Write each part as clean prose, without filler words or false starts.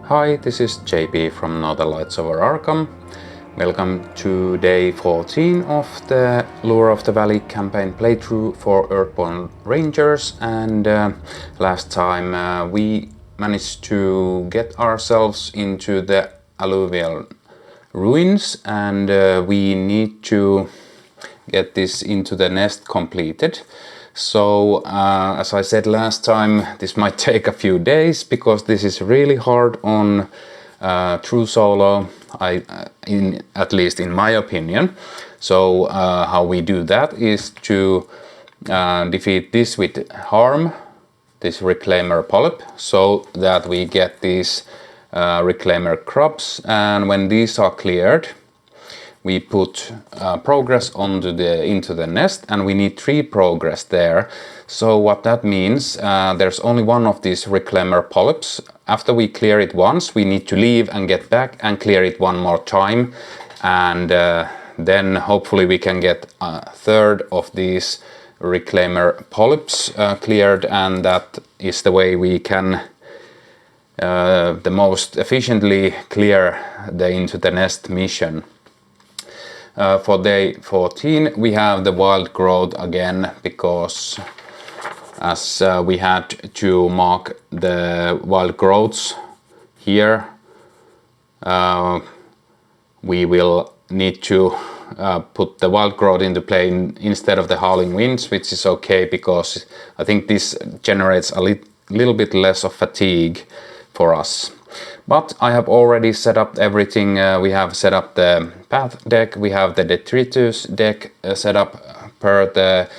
Hi, this is JP from Northern Lights over Arkham. Welcome to day 14 of the Lure of the Valley campaign playthrough for Earthborne Rangers, and last time we managed to get ourselves into the alluvial ruins, and we need to get this into the nest completed. So as I said last time, this might take a few days because this is really hard on true solo, at least in my opinion. So how we do that is to defeat this with harm, this reclaimer polyp, so that we get these reclaimer crops, and when these are cleared we put progress into the nest, and we need 3 progress there. So what that means, there's only one of these reclaimer polyps. After we clear it once, we need to leave and get back and clear it one more time, and then hopefully we can get a third of these reclaimer polyps cleared, and that is the way we can the most efficiently clear the into the nest mission. For day 14 we have the wild growth again, because as we had to mark the wild growths here, we will need to put the wild growth into play instead of the howling winds, which is okay because I think this generates a little bit less of fatigue for us. But I have already set up everything. We have set up the path deck, we have the detritus deck set up per the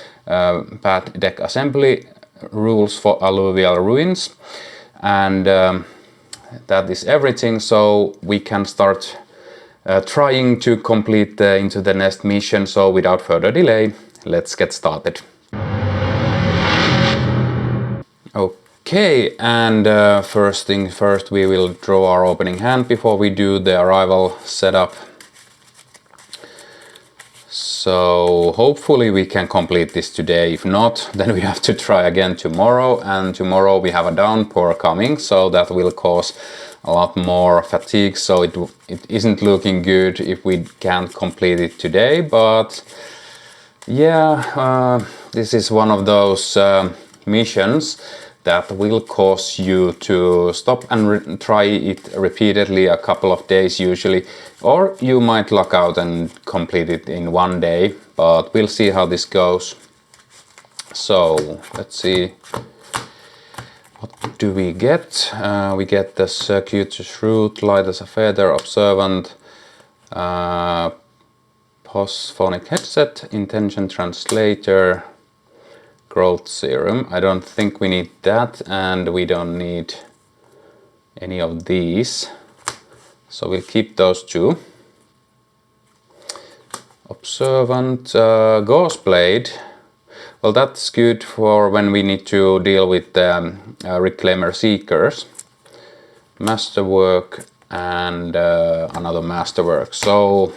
path deck assembly rules for alluvial ruins, and that is everything. So we can start trying to complete the into the nest mission. So without further delay, let's get started. Okay, and first thing first, we will draw our opening hand before we do the arrival setup. So hopefully we can complete this today. If not, then we have to try again tomorrow, and tomorrow we have a downpour coming, so that will cause a lot more fatigue. So it isn't looking good if we can't complete it today, but yeah, this is one of those missions that will cause you to stop and try it repeatedly a couple of days usually, or you might luck out and complete it in one day, but we'll see how this goes. So let's see, what do we get? We get the circuitous root, light as a feather, observant, phonic headset, intention translator, growth serum. I don't think we need that, and we don't need any of these, so we'll keep those 2. Observant, gauze blade. Well, that's good for when we need to deal with the reclaimer seekers. Masterwork and another masterwork. So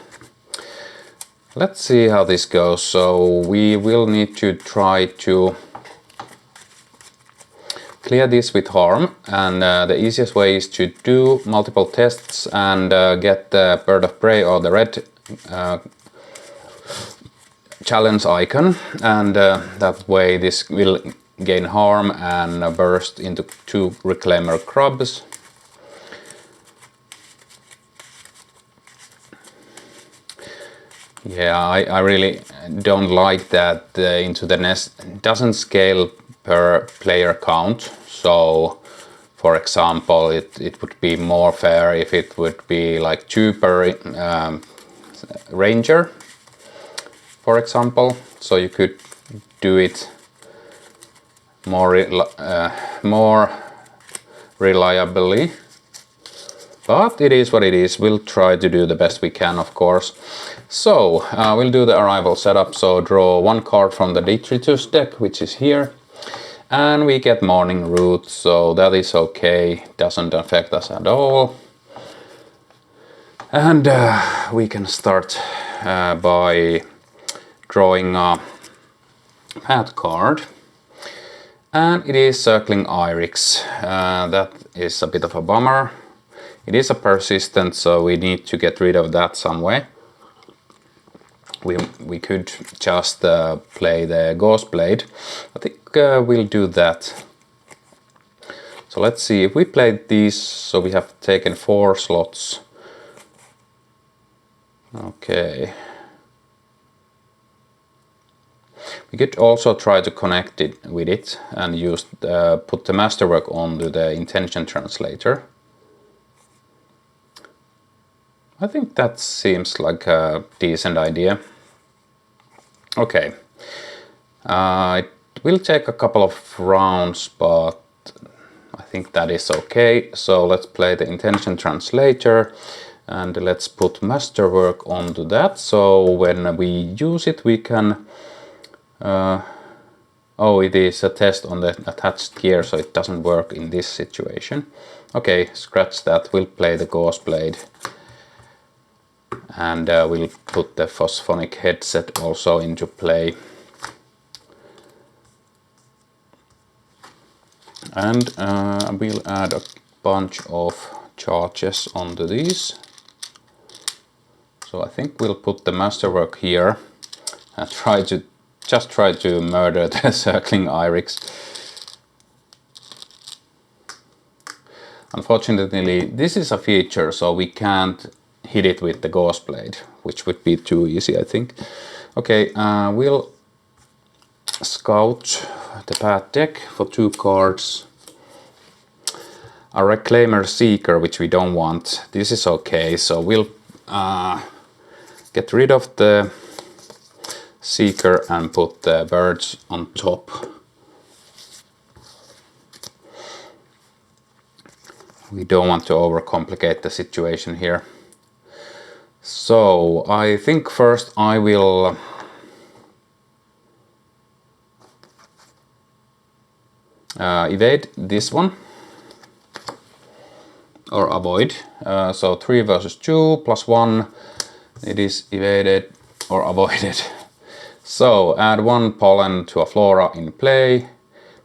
let's see how this goes. So we will need to try to clear this with harm, and the easiest way is to do multiple tests and get the bird of prey or the red challenge icon, and that way this will gain harm and burst into 2 reclaimer crabs. Yeah, I really don't like that into the nest doesn't scale per player count. So for example, it would be more fair if it would be like 2 per ranger, for example. So you could do it more reliably. But it is what it is. We'll try to do the best we can, of course. So we'll do the arrival setup. So draw 1 card from the detritus deck, which is here, and we get morning root, so that is okay, doesn't affect us at all. And we can start by drawing a path card, and it is circling Irix. That is a bit of a bummer. It is a persistent, so we need to get rid of that some way. We could just play the Ghost Blade. I think we'll do that. So let's see, if we played these, so we have taken 4 slots. Okay. We could also try to connect it with it and use put the masterwork onto the intention translator. I think that seems like a decent idea. Okay. It will take a couple of rounds, but I think that is okay. So let's play the intention translator and let's put masterwork onto that. So when we use it, we can... oh, it is a test on the attached gear, so it doesn't work in this situation. Okay, scratch that. We'll play the Ghost Blade. And we'll put the phosphonic headset also into play. And we'll add a bunch of charges onto these. So I think we'll put the masterwork here and try to murder the circling Irix. Unfortunately, this is a feature, so we can't hit it with the Ghost Blade, which would be too easy, I think. Okay, we'll scout the path deck for 2 cards. A Reclaimer Seeker, which we don't want. This is okay, so we'll get rid of the Seeker and put the birds on top. We don't want to overcomplicate the situation here. So I think first I will evade this one or avoid. So 3 versus 2 plus 1, it is evaded or avoided. So add 1 pollen to a flora in play,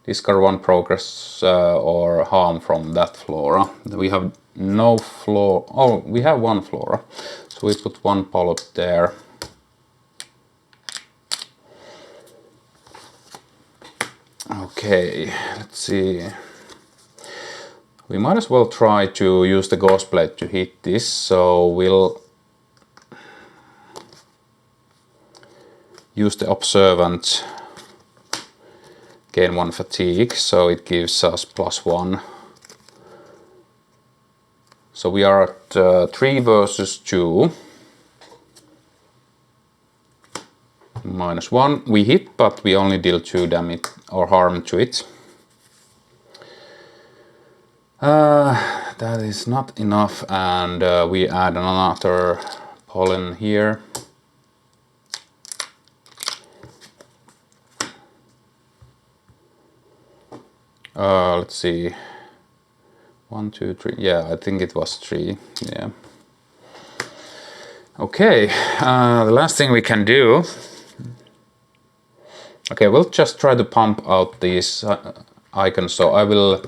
discard 1 progress or harm from that flora. We have no flora. Oh, we have 1 flora, so we put 1 pollute there. Okay, let's see. We might as well try to use the Ghost Blade to hit this, so we'll use the Observant, gain 1 fatigue, so it gives us +1. So we are at 3 versus 2. -1. We hit, but we only deal 2 damage or harm to it. That is not enough, and we add another pollen here. Let's see. 1, 2, 3. Yeah, I think it was 3. Yeah. Okay, the last thing we can do. Okay, we'll just try to pump out these icons. So I will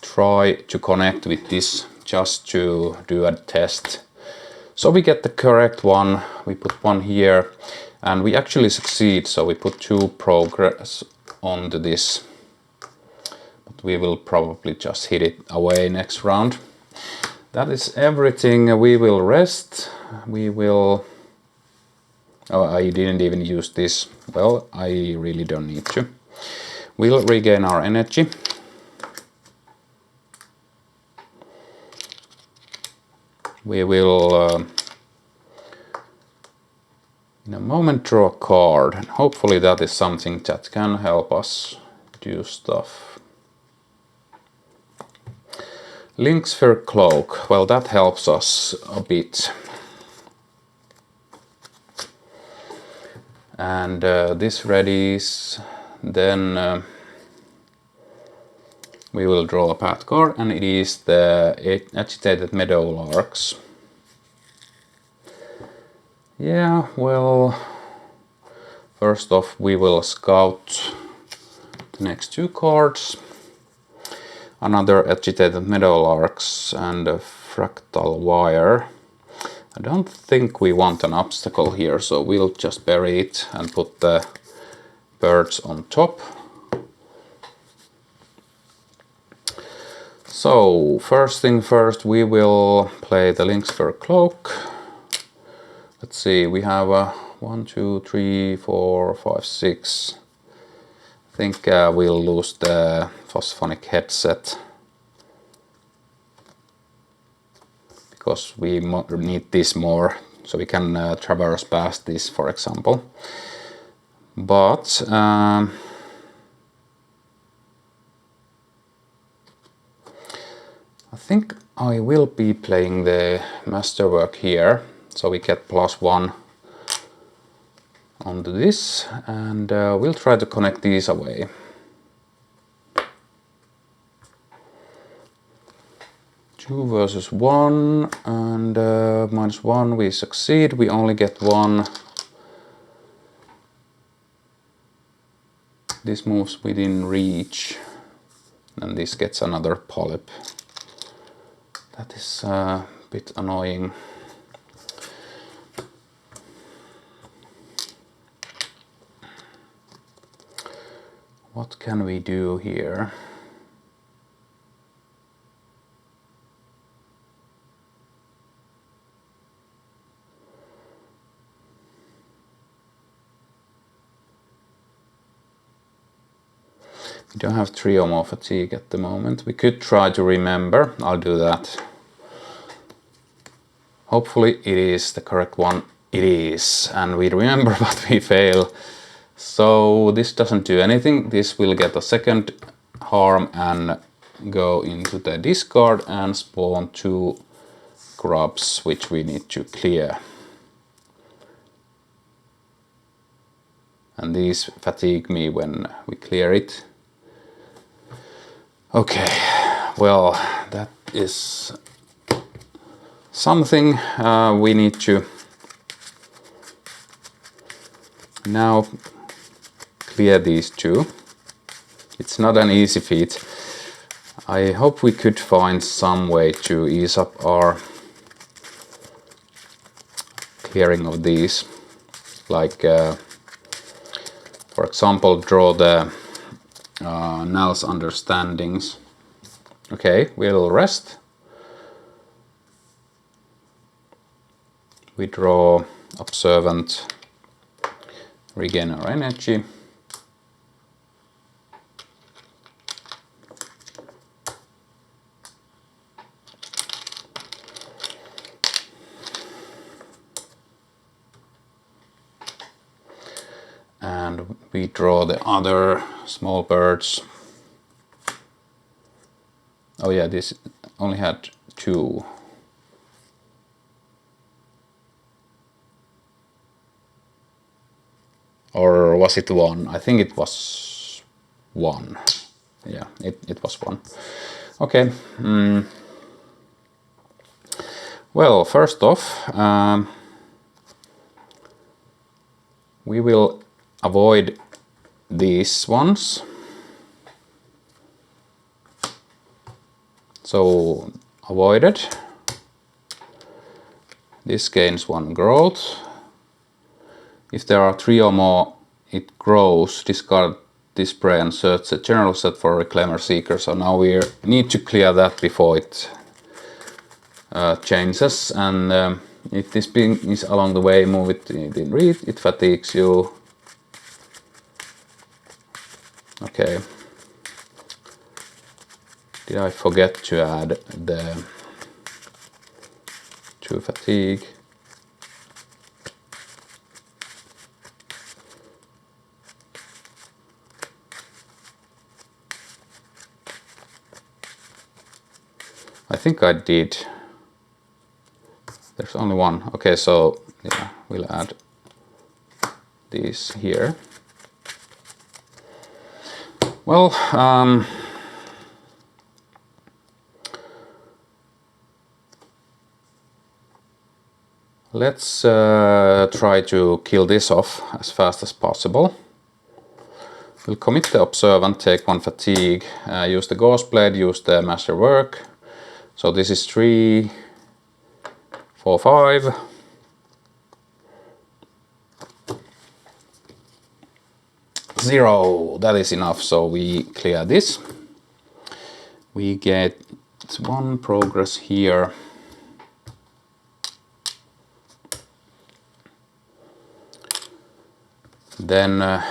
try to connect with this just to do a test. So we get the correct one. We put 1 here, and we actually succeed. So we put 2 progress onto this. But we will probably just hit it away next round. That is everything. We will rest. We will... Oh, I didn't even use this. Well, I really don't need to. We'll regain our energy. We will in a moment draw a card, and hopefully that is something that can help us do stuff. Linksphere Cloak, well, that helps us a bit. And this readies, then we will draw a path card, and it is the Agitated Meadowlarks. Yeah, well, first off we will scout the next 2 cards. Another Agitated Meadowlarks, and fractal wire. I don't think we want an obstacle here, so we'll just bury it and put the birds on top. So first thing first, we will play the Linksphere Cloak. Let's see, we have 1, 2, 3, 4, 5, 6. I think we'll lose the Phosphonic headset because we need this more, so we can traverse past this, for example. But I think I will be playing the Masterwork here, so we get +1 onto this, and we'll try to connect these away. Two versus 1, and -1 we succeed, we only get 1. This moves within reach, and this gets another polyp. That is a bit annoying. What can we do here? We don't have 3 or more fatigue at the moment. We could try to remember. I'll do that. Hopefully it is the correct one. It is. And we remember, but we fail. So this doesn't do anything. This will get a second harm and go into the discard and spawn 2 grubs, which we need to clear. And these fatigue me when we clear it. Okay, well, that is something we need to now clear these 2. It's not an easy feat. I hope we could find some way to ease up our clearing of these. Like, for example, draw the Nell's understandings. Okay, we'll rest. We draw observant, regain our energy. And we draw the other small birds. Oh yeah, this only had 2. Or was it 1? I think it was 1. Yeah, it was 1. Okay. Well, first off, we will avoid these ones. So avoided. This gains 1 growth. If there are 3 or more, it grows. Discard this spray and search the general set for Reclaimer Seeker. So now we need to clear that before it changes. And if this being is along the way, move it in read. It fatigues you. Okay. Did I forget to add the 2 fatigue? I think I did. There's only 1. Okay, so yeah, we'll add these here. Well, let's try to kill this off as fast as possible. We'll commit the observant, take 1 fatigue, use the Ghost Blade, use the Masterwork, So this is 3, 4, 5. Zero, that is enough, so we clear this. We get 1 progress here. Then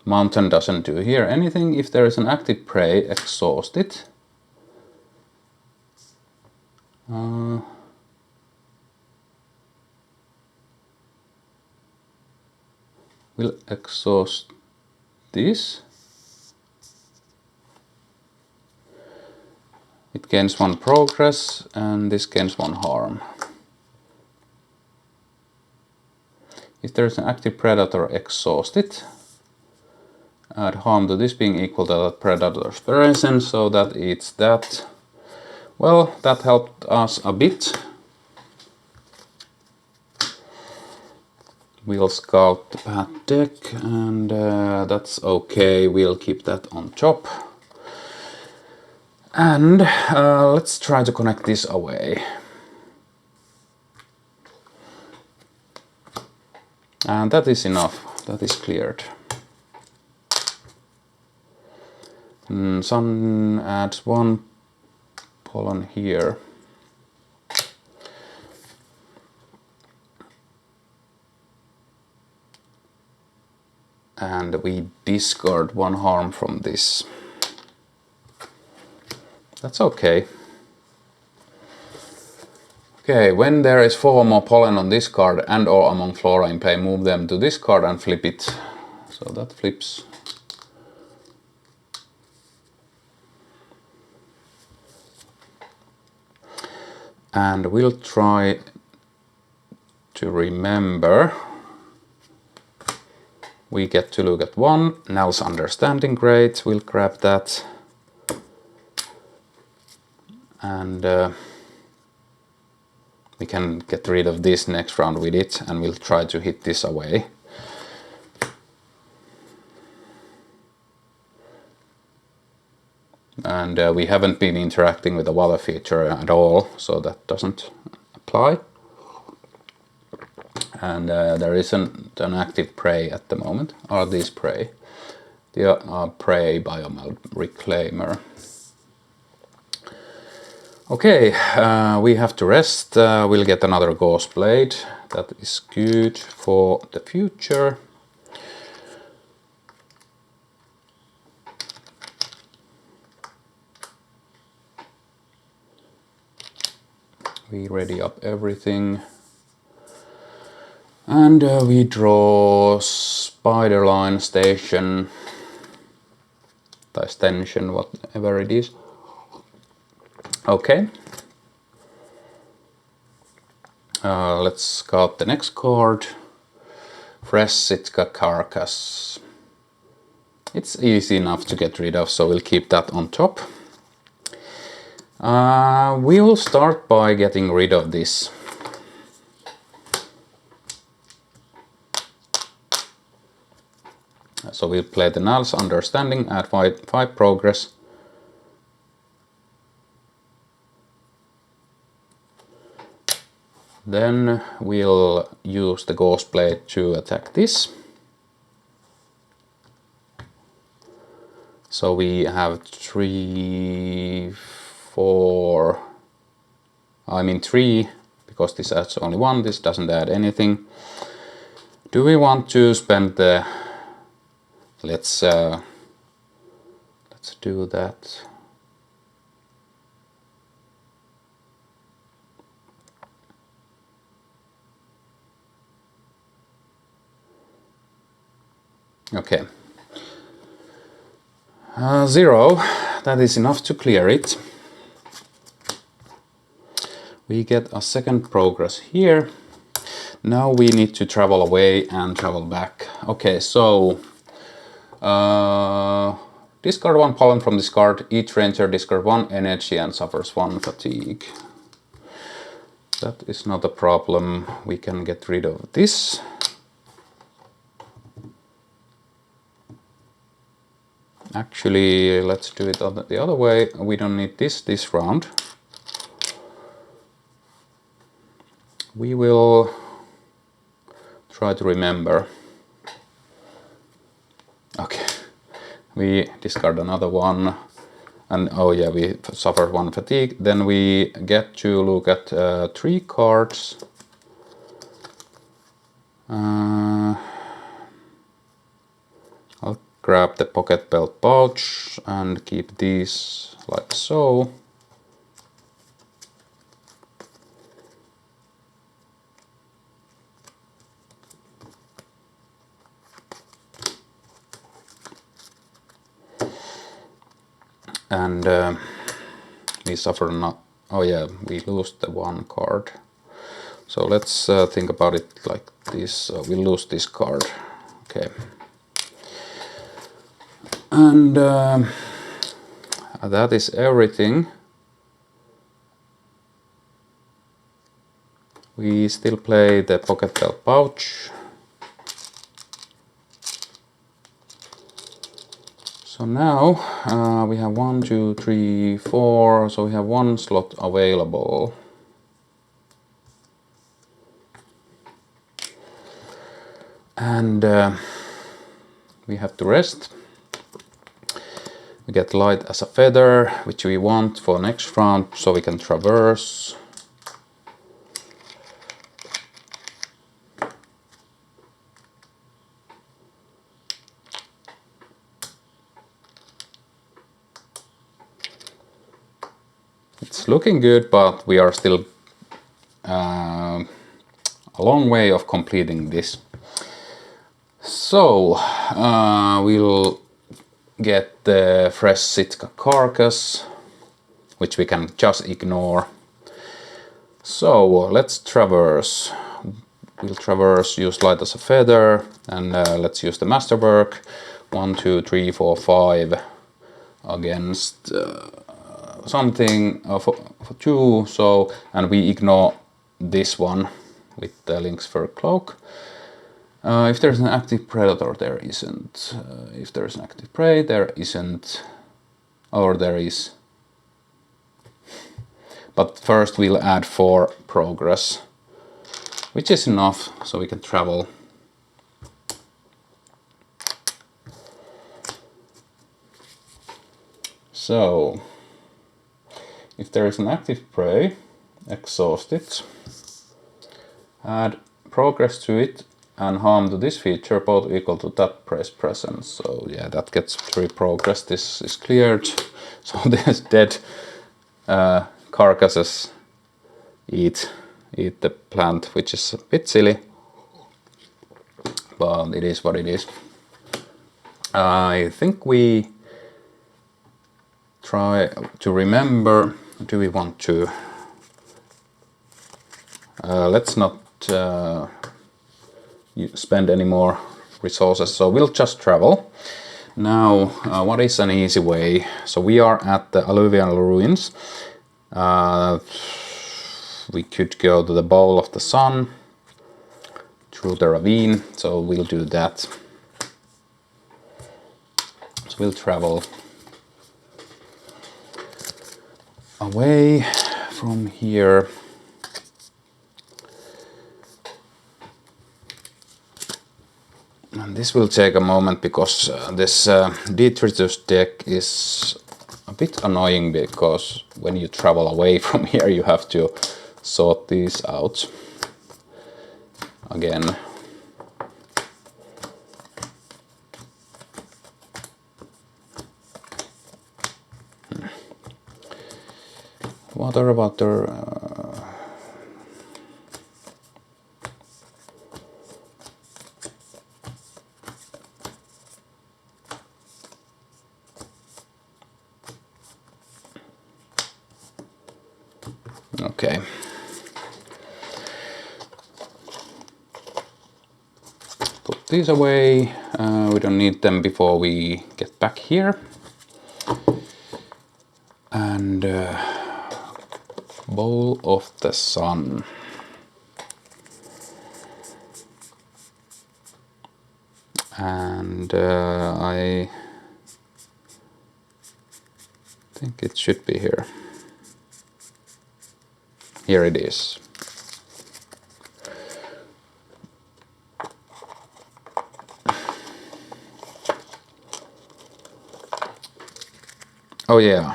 mountain doesn't do here anything. If there is an active prey, exhaust it. We'll exhaust this. It gains 1 progress and this gains 1 harm. If there is an active predator, exhaust it. Add harm to this being equal to that predator's presence, so that eats that. Well, that helped us a bit. We'll scout the bad deck, and that's okay. We'll keep that on top. And let's try to connect this away. And that is enough. That is cleared. Sun adds 1 pollen here. And we discard 1 harm from this. That's okay. Okay, when there is 4 more pollen on this card and or among flora in play, move them to this card and flip it. So that flips. And we'll try to remember. We get to look at 1. Nell's Understanding, great. We'll grab that. And we can get rid of this next round with it, and we'll try to hit this away. And we haven't been interacting with the water feature at all, so that doesn't apply. And there isn't an active prey at the moment. Are these prey? They are prey biomal reclaimer. Okay, we have to rest. We'll get another Ghost Blade. That is good for the future. We ready up everything. And we draw Spiderline Station, Extension, whatever it is. Okay. Let's scout the next card. Fresh Sitka Carcass. It's easy enough to get rid of, so we'll keep that on top. We will start by getting rid of this. So we'll play the Nell's Understanding, add 5 progress. Then we'll use the Ghost Blade to attack this. So we have 3, 4, I mean 3, because this adds only 1, this doesn't add anything. Do we want to spend the... Let's do that. Okay. 0, that is enough to clear it. We get a second progress here. Now we need to travel away and travel back. Okay, so discard 1 pollen from this card. Each ranger discard 1 energy and suffers 1 fatigue. That is not a problem. We can get rid of this. Actually, let's do it the other way. We don't need this round. We will try to remember. Okay, we discard another one, and oh yeah, we suffered one fatigue. Then we get to look at 3 cards. I'll grab the pocket belt pouch and keep these like so. And we suffer not. Oh yeah, we lose the 1 card. So let's think about it like this. We lose this card. Okay. And that is everything. We still play the pocket belt pouch. So now we have 1, 2, 3, 4. So we have 1 slot available. And we have to rest. We get light as a feather, which we want for next round, so we can traverse. It's looking good, but we are still a long way of completing this. So we'll get the fresh Sitka carcass, which we can just ignore. So let's traverse. We'll traverse, use light as a feather, and let's use the masterwork. 1, 2, 3, 4, 5 against something for 2. So, and we ignore this one with the Lynx fur cloak. If there's an active predator, there isn't. If there's an active prey, there isn't. Or there is. But first we'll add 4 progress, which is enough, so we can travel. So, if there is an active prey, exhaust it. Add progress to it and harm to this feature, both equal to that prey's presence. So yeah, that gets 3 progress. This is cleared. So there's dead carcasses eat the plant, which is a bit silly, but it is what it is. I think we try to remember. Do we want to? Let's not spend any more resources, so we'll just travel. Now, what is an easy way? So we are at the alluvial ruins. We could go to the bowl of the sun through the ravine, so we'll do that. So we'll travel away from here. And this will take a moment because this detritus deck is a bit annoying, because when you travel away from here you have to sort these out again. Water about the okay. Put these away. We don't need them before we get back here. And bowl of the sun. And I I think it should be here. Here it is. Oh yeah,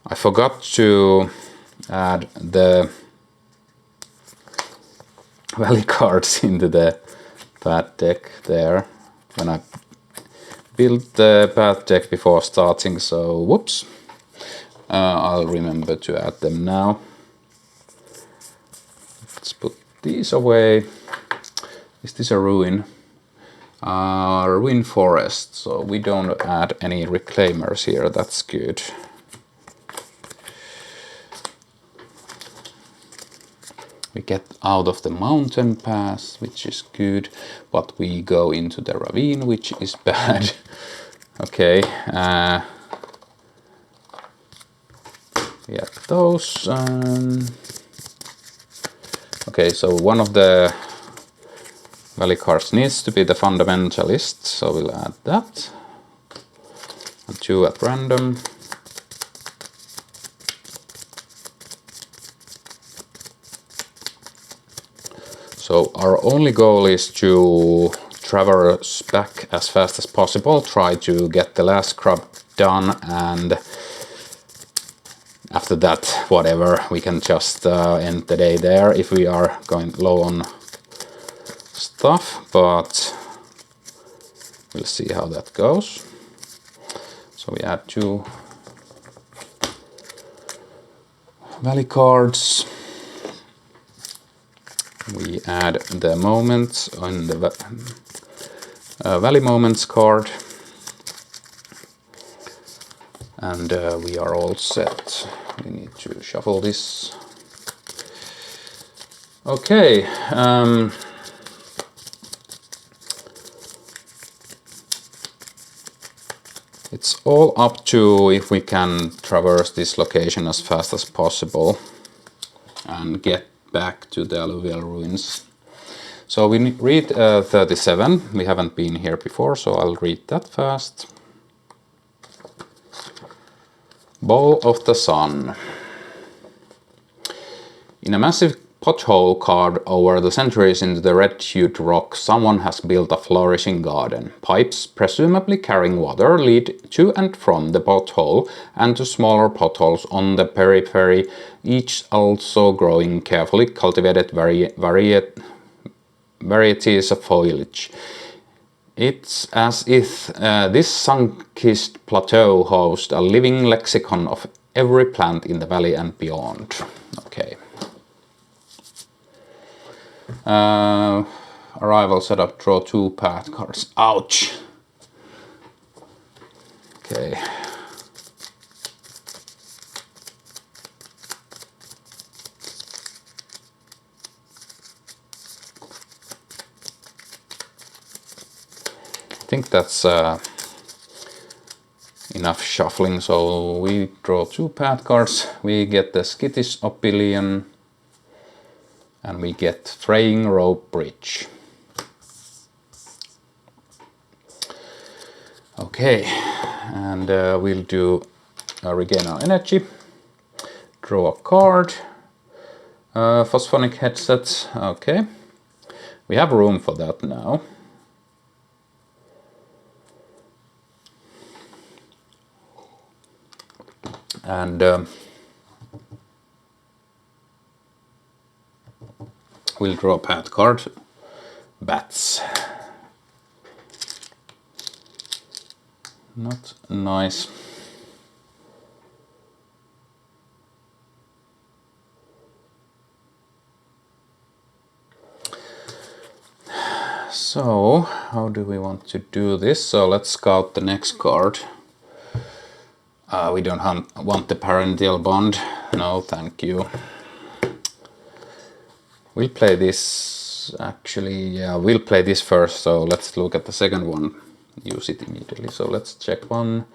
I forgot to add the valley cards into the path deck there when I built the path deck before starting, so whoops. I'll remember to add them now. Let's put these away. Is this a ruin? Ruin forest, so we don't add any reclaimers here, that's good. We get out of the mountain pass, which is good, but we go into the ravine, which is bad. Okay, we add those. Okay, so one of the valley cards needs to be the fundamentalist, so we'll add that. And 2 at random. So our only goal is to traverse back as fast as possible, try to get the last scrub done, and after that, whatever, we can just end the day there if we are going low on stuff, but we'll see how that goes. So we add 2 valley cards. We add the moments on the valley moments card, and we are all set. We need to shuffle this. Okay. It's all up to if we can traverse this location as fast as possible and get back to the alluvial ruins. So we read 37. We haven't been here before, so I'll read that fast. Bow of the Sun. In a massive pothole carved over the centuries into the red-hued rock, someone has built a flourishing garden. Pipes, presumably carrying water, lead to and from the pothole and to smaller potholes on the periphery, each also growing carefully cultivated varieties of foliage. It's as if this sun-kissed plateau hosts a living lexicon of every plant in the valley and beyond. Okay. Arrival setup, draw 2 path cards. Ouch! Okay. I think that's enough shuffling, so we draw 2 path cards. We get the Skittish Opilion and we get Fraying Rope Bridge. Okay, and we'll do regain our energy, draw a card, Phosphonic Headset. Okay, we have room for that now. And we'll draw a path card, Bats. Not nice. So, how do we want to do this? So let's scout the next card. We don't want the parental bond. No, thank you. We'll play this, actually, yeah, we'll play this first, so let's look at the second one. Use it immediately. So let's check 1,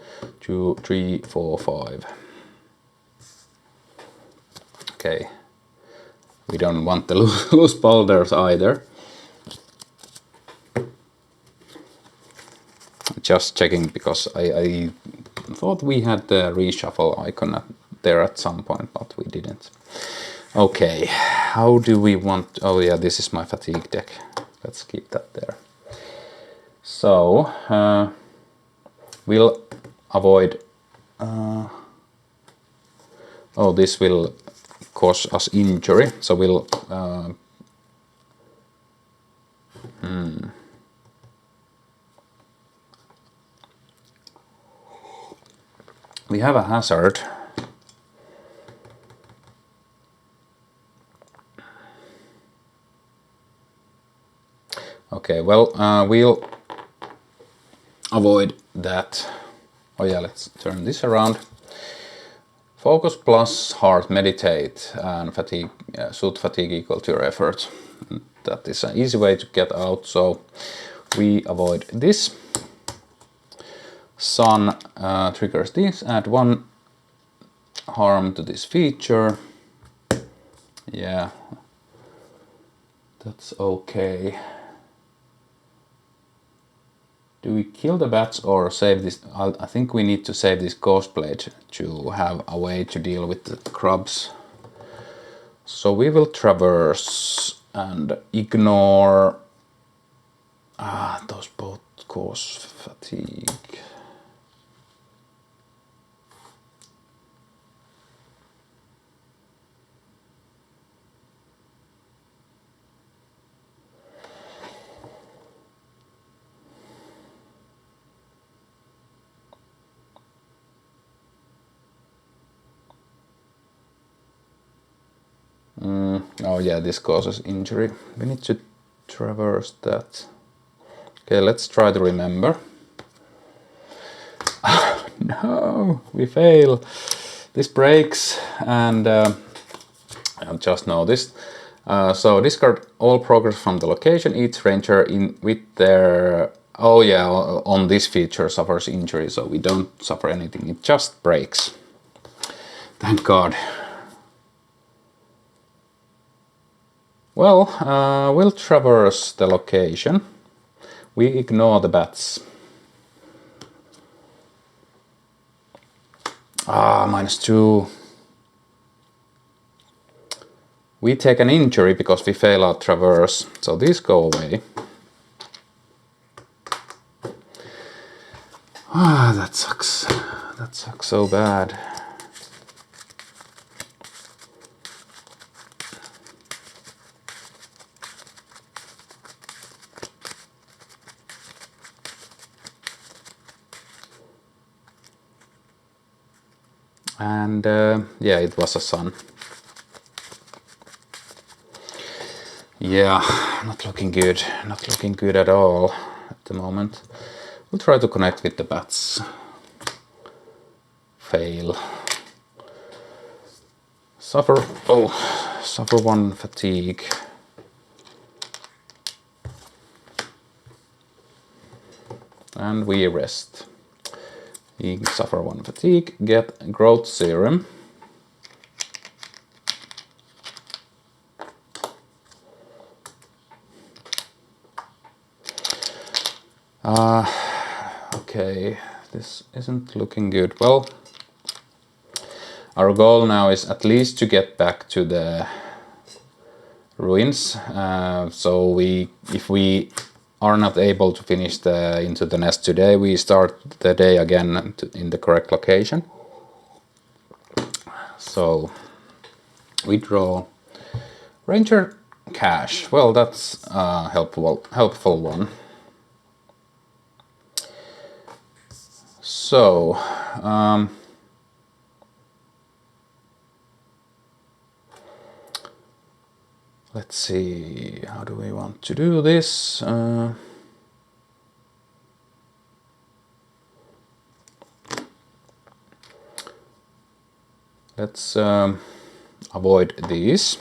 2, 3, 4, 5. Okay. We don't want the loose boulders either. just checking because I thought we had the reshuffle icon there at some point, but we didn't. Okay, how do we want... Oh yeah, this is my fatigue deck. Let's keep that there. So, we'll avoid... oh, this will cause us injury, so we'll... We have a hazard. Okay, well, we'll avoid that. Oh yeah, let's turn this around. Focus plus heart, meditate, and fatigue, suit fatigue equal to your effort. That is an easy way to get out, so we avoid this. Sun triggers this, add 1 harm to this feature. Yeah, that's okay. Do we kill the bats or save this? I think we need to save this ghost blade to have a way to deal with the grubs. So we will traverse and ignore... those both cause fatigue. Oh yeah, this causes injury. We need to traverse that. Okay, let's try to remember. No, we fail. This breaks, and I just noticed. So discard all progress from the location. Each ranger with their... Oh yeah, on this feature suffers injury, so we don't suffer anything. It just breaks. Thank God. Well, we'll traverse the location. We ignore the bats. -2. We take an injury because we fail our traverse, so these go away. That sucks. That sucks so bad. And yeah, it was a sun. Yeah, not looking good. Not looking good at all at the moment. We'll try to connect with the bats. Fail. Suffer 1 fatigue. And we rest. We suffer 1 fatigue, get growth serum. Okay, this isn't looking good. Well, our goal now is at least to get back to the ruins. So if we are not able to finish into the nest today, we start the day again in the correct location. So we draw Ranger Cache. Well, that's a helpful one. So let's see, how do we want to do this? Let's avoid these.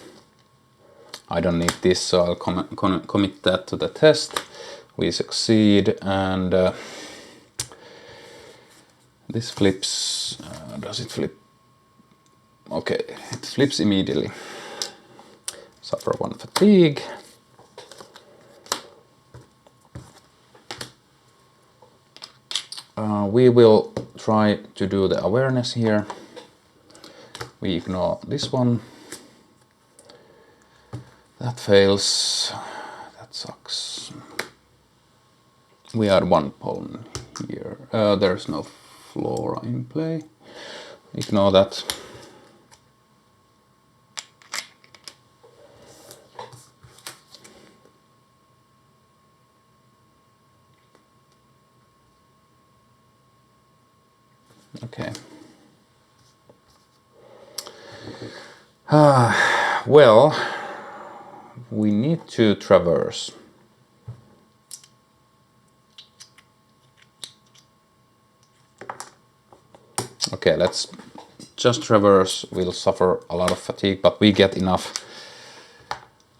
I don't need this, so I'll commit that to the test. We succeed, and this flips. Does it flip? Okay, it flips immediately. Suffer 1 fatigue. We will try to do the awareness here. We ignore this one. That fails. That sucks. We add one pawn here. There's no flora in play. Ignore that. Okay. Well, we need to traverse. Okay, let's just traverse. We'll suffer a lot of fatigue, but we get enough.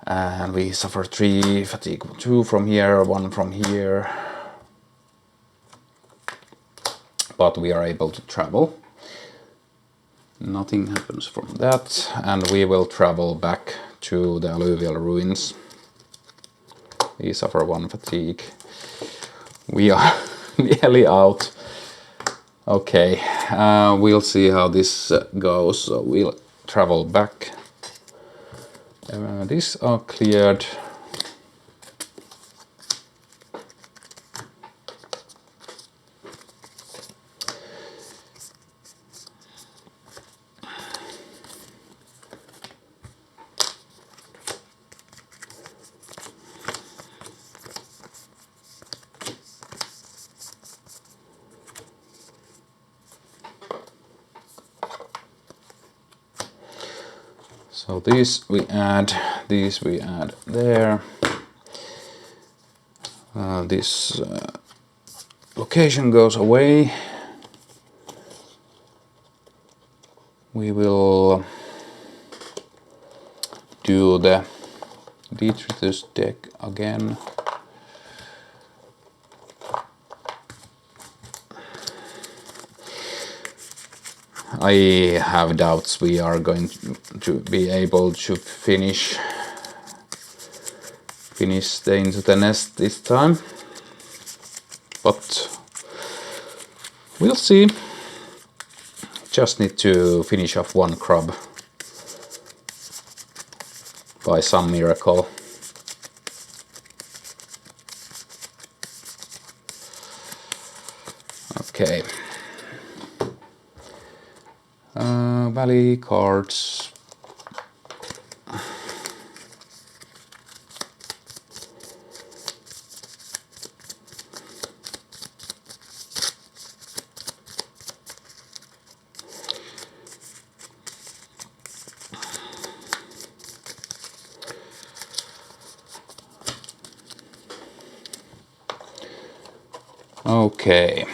And we suffer 3 fatigue, 2 from here, 1 from here. But we are able to travel. Nothing happens from that, and we will travel back to the alluvial ruins. We suffer 1 fatigue. We are nearly out. Okay, we'll see how this goes. So we'll travel back. These are cleared. So these we add there. This location goes away. We will do the detritus deck again. I have doubts we are going to be able to finish the Into the Nest this time, but we'll see. Just need to finish off 1 crab by some miracle. Okay. Valley cards. Okay.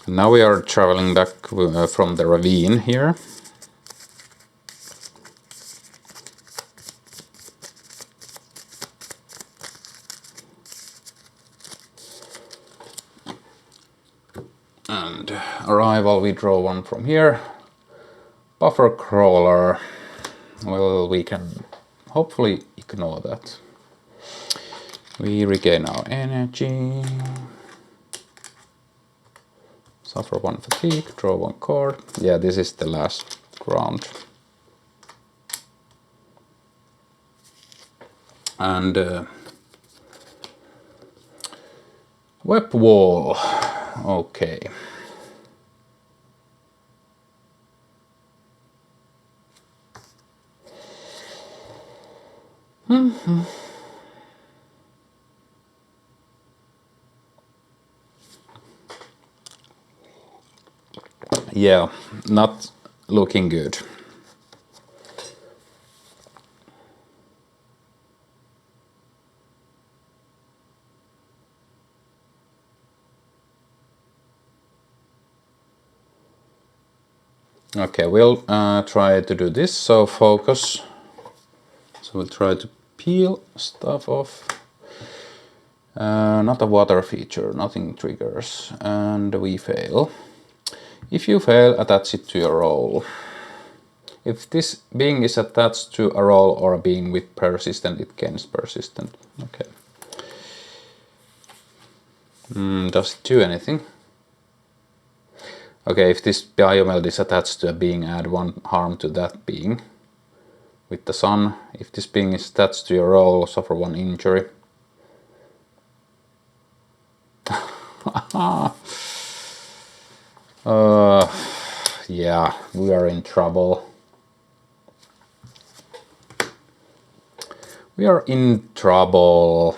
Now we are traveling back from the ravine here. And arrival, we draw 1 from here. Buffer crawler. Well, we can hopefully ignore that. We regain our energy. Suffer 1 fatigue, draw 1 card. Yeah, this is the last round. And web wall. Okay. Yeah, not looking good. Okay, we'll try to do this. So focus. So we'll try to peel stuff off. Not a water feature, nothing triggers, and we fail. If you fail, attach it to your roll. If this being is attached to a role or a being with persistent, it gains persistent. Okay. Does it do anything? Okay, if this biomeld is attached to a being, add 1 harm to that being. With the sun, if this being is attached to your role, suffer 1 injury. Yeah, we are in trouble. We are in trouble.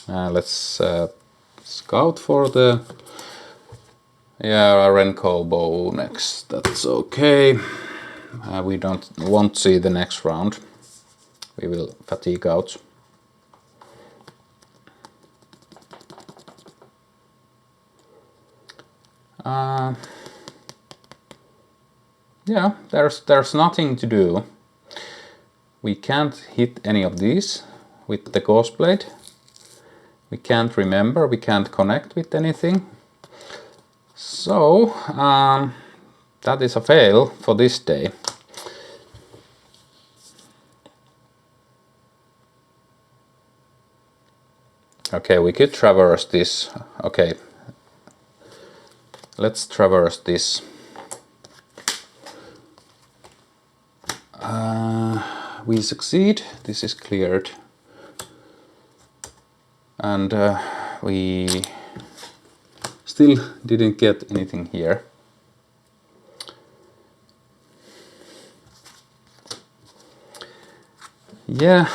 Let's scout for the Renko bow next. That's okay. We won't see the next round. We will fatigue out. Yeah, there's nothing to do. We can't hit any of these with the Ghost Blade. We can't remember, we can't connect with anything. So, that is a fail for this day. Okay, we could traverse this. Okay, let's traverse this. We succeed, this is cleared. And we still didn't get anything here. Yeah,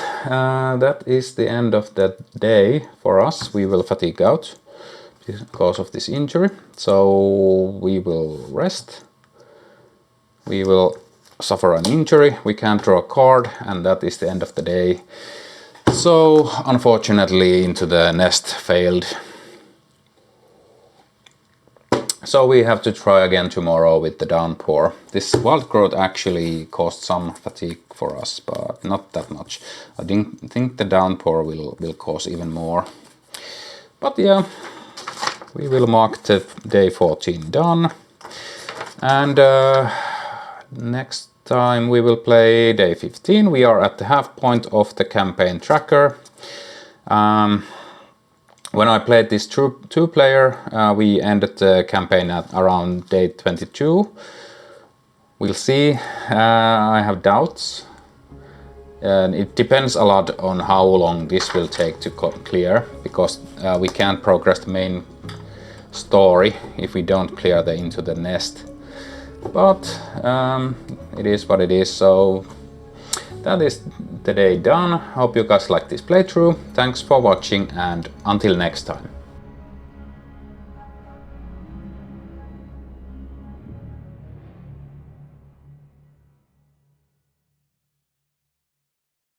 that is the end of that day for us. We will fatigue out because of this injury. So we will rest. We will suffer an injury. We can't draw a card, and that is the end of the day. So unfortunately, Into the Nest failed. So we have to try again tomorrow with the Downpour. This wild growth actually caused some fatigue for us, but not that much. I think the Downpour will cause even more. But yeah, we will mark the day 14 done. And next time we will play day 15. We are at the half point of the campaign tracker. When I played this two-player, we ended the campaign at around day 22. We'll see. I have doubts. And it depends a lot on how long this will take to clear, because we can't progress the main story if we don't clear the Into the Nest. But it is what it is, so that is the day done. Hope you guys like this playthrough. Thanks for watching, and until next time.